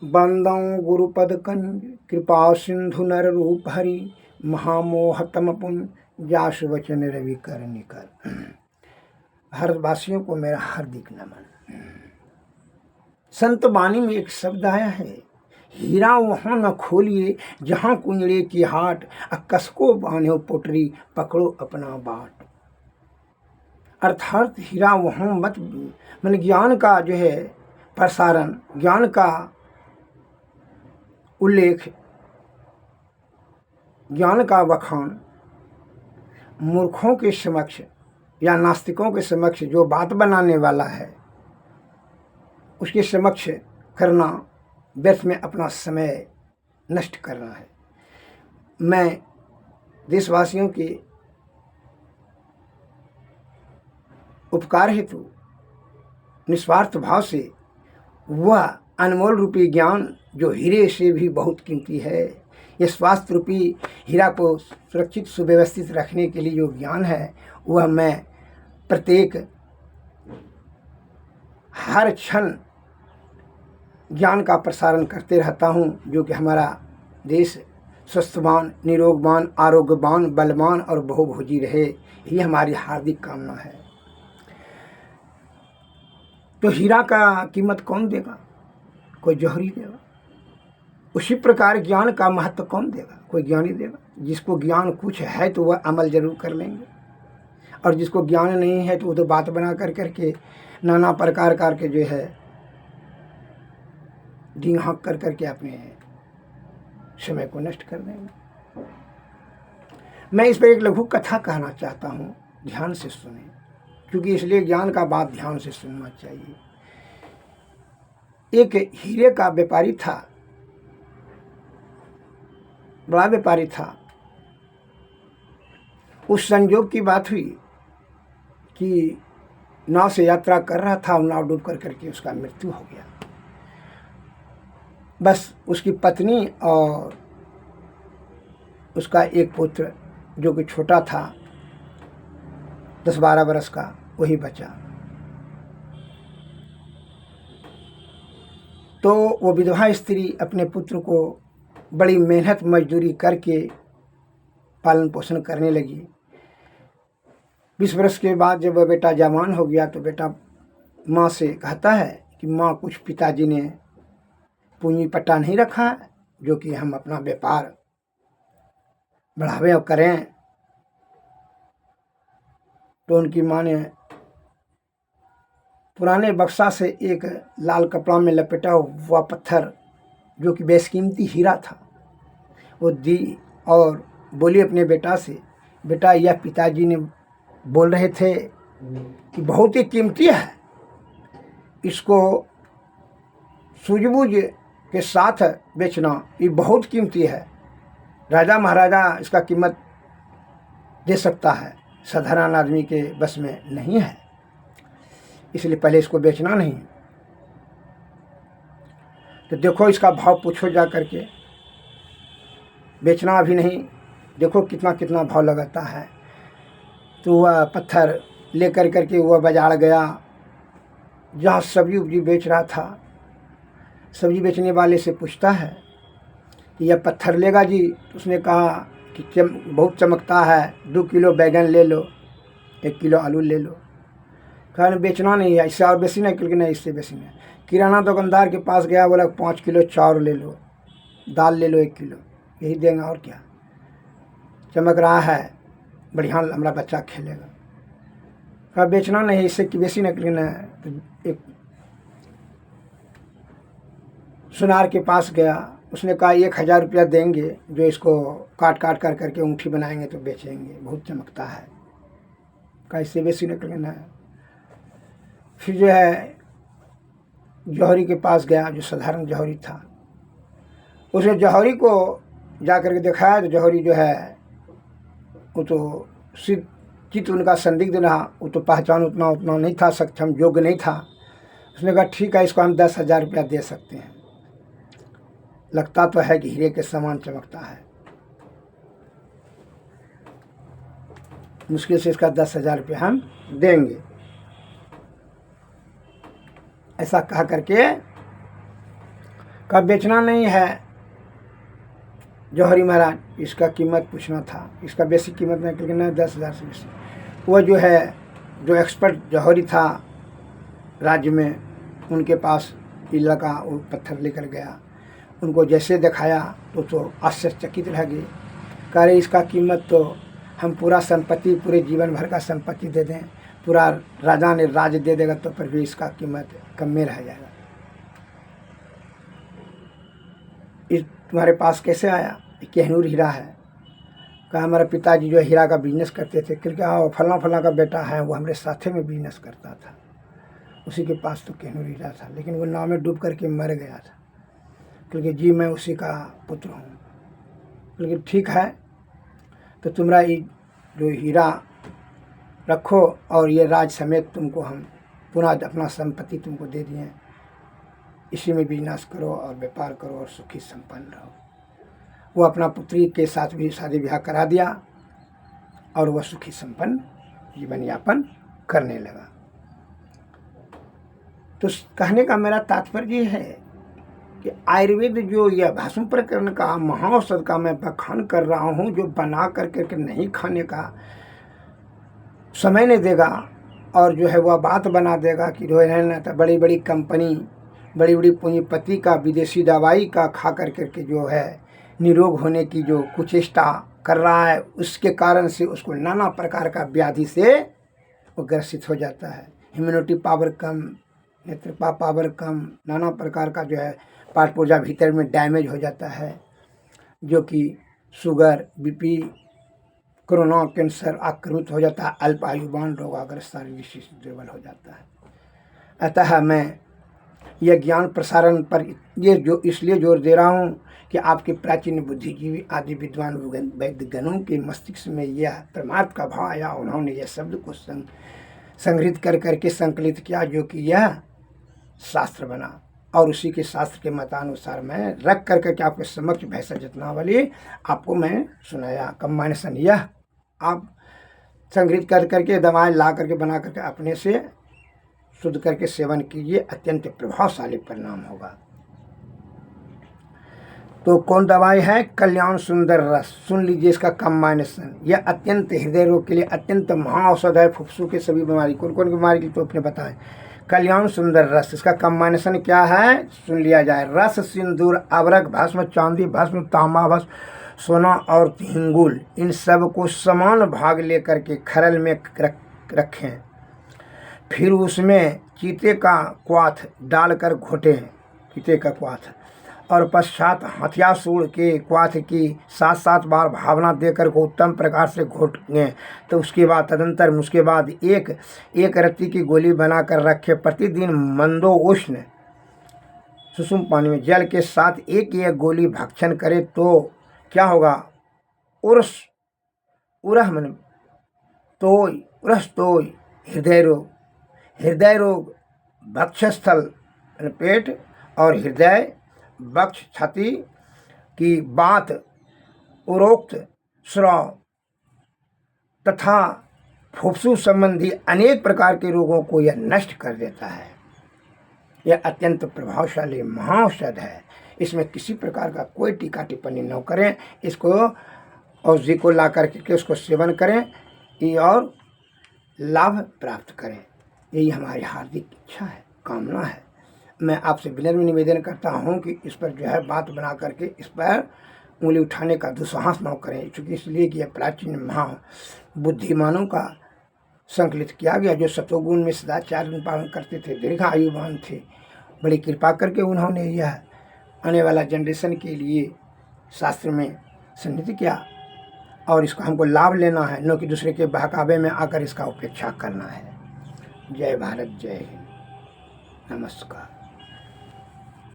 बंदौ गुरुपद कंज कृपा सिंधु नर रूप हरि महामोह तम पुन जास वचन रवि कर निकर। भारतवासियों को मेरा हार्दिक नमन। संत वाणी में एक शब्द आया है, हीरा वहां न खोलिए जहां कुंजड़े की हाट, कसको बांधो पोटरी पकड़ो अपना बाट। अर्थात हीरा वहां मत, मन ज्ञान का जो है प्रसारण, ज्ञान का उल्लेख, ज्ञान का बखान मूर्खों के समक्ष या नास्तिकों के समक्ष जो बात बनाने वाला है उसके समक्ष करना व्यर्थ में अपना समय नष्ट करना है। मैं देशवासियों के उपकार हेतु निस्वार्थ भाव से वह अनमोल रूपी ज्ञान जो हीरे से भी बहुत कीमती है, ये स्वास्थ्य रूपी हीरा को सुरक्षित सुव्यवस्थित रखने के लिए जो ज्ञान है वह मैं प्रत्येक हर क्षण ज्ञान का प्रसारण करते रहता हूँ, जो कि हमारा देश स्वस्थवान, निरोगवान, आरोग्यवान, बलवान और बहुभोजी रहे, ये हमारी हार्दिक कामना है। तो हीरा का कीमत कौन देगा? कोई जौहरी देगा। उसी प्रकार ज्ञान का महत्व कौन देगा? कोई ज्ञानी देगा। जिसको ज्ञान कुछ है तो वह अमल जरूर कर लेंगे, और जिसको ज्ञान नहीं है तो वो तो बात बना कर करके नाना प्रकार के जो है ढींग हाँक कर करके अपने समय को नष्ट कर देंगे। मैं इस पर एक लघु कथा कहना चाहता हूँ, ध्यान से सुने, क्योंकि इसलिए ज्ञान का बात ध्यान से सुनना चाहिए। एक हीरे का व्यापारी था, बड़ा व्यापारी था। उस संयोग की बात हुई कि नाव से यात्रा कर रहा था, नाव डूब कर करके उसका मृत्यु हो गया। बस उसकी पत्नी और उसका एक पुत्र जो कि छोटा था 10-12 वर्ष का, वही बचा। तो वो विधवा स्त्री अपने पुत्र को बड़ी मेहनत मजदूरी करके पालन पोषण करने लगी। 20 वर्ष के बाद जब वह बेटा जवान हो गया तो बेटा माँ से कहता है कि माँ, कुछ पिताजी ने पूंजी पट्टा नहीं रखा है जो कि हम अपना व्यापार बढ़ावें और करें। तो उनकी माँ ने पुराने बक्सा से एक लाल कपड़ा में लपेटा हुआ पत्थर जो कि बेशकीमती हीरा था वो दी और बोली अपने बेटा से, बेटा, यह पिताजी ने बोल रहे थे कि बहुत ही कीमती है, इसको सूझबूझ के साथ बेचना, ये बहुत कीमती है। राजा महाराजा इसका कीमत दे सकता है, साधारण आदमी के बस में नहीं है, इसलिए पहले इसको बेचना नहीं। तो देखो इसका भाव पूछो जा करके, बेचना अभी नहीं, देखो कितना कितना भाव लगाता है। तो वह पत्थर लेकर करके वह बाजार गया जहाँ सब्जी उब्जी बेच रहा था। सब्जी बेचने वाले से पूछता है कि यह पत्थर लेगा जी? उसने कहा कि बहुत चमकता है, 2 किलो बैगन ले लो, 1 किलो आलू ले लो। कहा बेचना नहीं है, इससे और बेसी नहीं, क्योंकि नहीं, इससे बेसी नहीं। किराना दुकानदार के पास गया, बोला 5 किलो चावल ले लो, दाल ले लो 1 किलो, यही देंगे और क्या, चमक रहा है, बढ़िया, हमारा बच्चा खेलेगा। कहा बेचना नहीं, इससे बेसी निकलना है। तो एक सुनार के पास गया, उसने कहा 1000 रुपया देंगे जो इसको काट काट कर करके ऊँठी बनाएंगे तो बेचेंगे, बहुत चमकता है। कहा इससे बेसी निकलना है। फिर जो है जौहरी के पास गया, जो साधारण जौहरी था। उसने जौहरी को जा कर के दिखाया तो जौहरी जो है वो तो चित्त उनका संदिग्ध रहा, वो तो पहचान उतना नहीं था, सक्षम योग्य नहीं था। उसने कहा ठीक है, इसको हम 10,000 रुपया दे सकते हैं, लगता तो है कि हीरे के समान चमकता है, मुश्किल से इसका 10,000 रुपया हम देंगे। ऐसा कहा करके का बेचना नहीं है जौहरी महाराज, इसका कीमत पूछना था, इसका बेसिक कीमत नहीं, क्योंकि ना 10,000 से बेसी। वो जो है जो एक्सपर्ट जौहरी था राज्य में, उनके पास ये लगा, वो पत्थर लेकर गया, उनको जैसे दिखाया तो आश्चर्यचकित रह गए। कह रहे इसका कीमत तो हम पूरा संपत्ति, पूरे जीवन भर का संपत्ति दे दें, पूरा राजा ने राज दे देगा तो पर भी इसका कीमत कम में रह जाएगा। इस तुम्हारे पास कैसे आया? कहनूर हीरा है। कहा हमारे पिताजी जो हीरा का बिजनेस करते थे, क्योंकि हाँ फला फला का बेटा है, वो हमारे साथे में बिजनेस करता था, उसी के पास तो कहनूर हीरा था, लेकिन वो नाव में डूब करके मर गया था, क्योंकि जी मैं उसी का पुत्र हूँ। लेकिन ठीक है, तो तुम्हारा ये जो हीरा रखो और ये राज समेत तुमको हम पुनः अपना संपत्ति तुमको दे दिए, इसी में बिजनेस करो और व्यापार करो और सुखी संपन्न रहो। वो अपना पुत्री के साथ भी शादी ब्याह करा दिया और वह सुखी संपन्न जीवन यापन करने लगा। तो कहने का मेरा तात्पर्य है कि आयुर्वेद जो यह भस्म प्रकरण का महाऔषध का मैं बखान कर रहा हूँ, जो बना करके नहीं खाने का समय नहीं देगा और जो है वह बात बना देगा कि जो है ना तो बड़ी बड़ी कंपनी, बड़ी बड़ी पूंजीपति का विदेशी दवाई का खा करके जो है निरोग होने की जो कुचेष्टा कर रहा है, उसके कारण से उसको नाना प्रकार का व्याधि से वो ग्रसित हो जाता है। इम्यूनिटी पावर कम, नेत्रपा पावर कम, नाना प्रकार का जो है पाठ पूर्जा भीतर में डैमेज हो जाता है, जो कि शुगर, बीपी, कोरोना, कैंसर आक्रमित हो जाता है, अल्प आयुवान रोगाग्रस्त, शारीरिक स्थिति दुर्बल हो जाता है। अतः मैं यह ज्ञान प्रसारण पर ये जो इसलिए जोर दे रहा हूँ कि आपके प्राचीन बुद्धिजीवी आदि विद्वान वैद्यगणों के मस्तिष्क में यह परमार्थ का भाव आया, उन्होंने यह शब्द को संग्रहित कर करके संकलित किया, जो कि यह शास्त्र बना और उसी के शास्त्र के मतानुसार मैं रख कर करके आपके समक्ष भैंसा जतनावली आपको मैं सुनाया। कंबाइनेशन यह आप संग्रहित कर करके दवाएं ला करके बना करके अपने से शुद्ध करके सेवन कीजिए, अत्यंत प्रभावशाली परिणाम होगा। तो कौन दवाई है? कल्याण सुंदर रस। सुन लीजिए इसका कंबाइनेशन, यह अत्यंत हृदय रोग के लिए अत्यंत महाऔषध है। फुफ्फुस की सभी बीमारी, कौन कौन बीमारी की तो अपने बताएं। कल्याण सुंदर रस, इसका कंबाइनेशन क्या है? सुन लिया जाए। रस, सिंदूर, अबरक भस्म, चांदी भस्म, तांबा भस्म, सोना और हिंगुल, इन सब को समान भाग लेकर के खरल में रखें। फिर उसमें चीते का क्वाथ डालकर घोटें, चीते का क्वाथ, और पश्चात हथियासूर के क्वाथ की 7-7 बार भावना देकर को उत्तम प्रकार से घोटें। तो उसके बाद तदंतर उसके बाद एक रत्ती की गोली बनाकर रखे। प्रतिदिन मंदोउष्ण सुषुम पानी में जल के साथ एक गोली भक्षण करे तो क्या होगा? उरह मन तोय, उरस तोय, हृदय रोग, वक्षस्थल पेट और हृदय, वक्ष, छाती की बात, उरोक्त स्राव तथा फुफ्फुस संबंधी अनेक प्रकार के रोगों को यह नष्ट कर देता है। यह अत्यंत प्रभावशाली महाऔषध है। इसमें किसी प्रकार का कोई टीका टिप्पणी न करें। इसको औषधि को ला करके उसको सेवन करें और लाभ प्राप्त करें। यही हमारी हार्दिक इच्छा है, कामना है। मैं आपसे विनम्र निवेदन करता हूं कि इस पर जो है बात बना करके इस पर उंगली उठाने का दुस्साहस न करें, क्योंकि इसलिए कि यह प्राचीन महा बुद्धिमानों का संकलित किया गया, जो सतोगुण में सदाचार पालन करते थे, दीर्घ आयुवान थे। बड़ी कृपा करके उन्होंने यह आने वाला जनरेशन के लिए शास्त्र में सन्निहित किया और इसका हमको लाभ लेना है, न कि दूसरे के बहकावे में आकर इसका उपेक्षा करना है। जय भारत, जय हिंद, नमस्कार।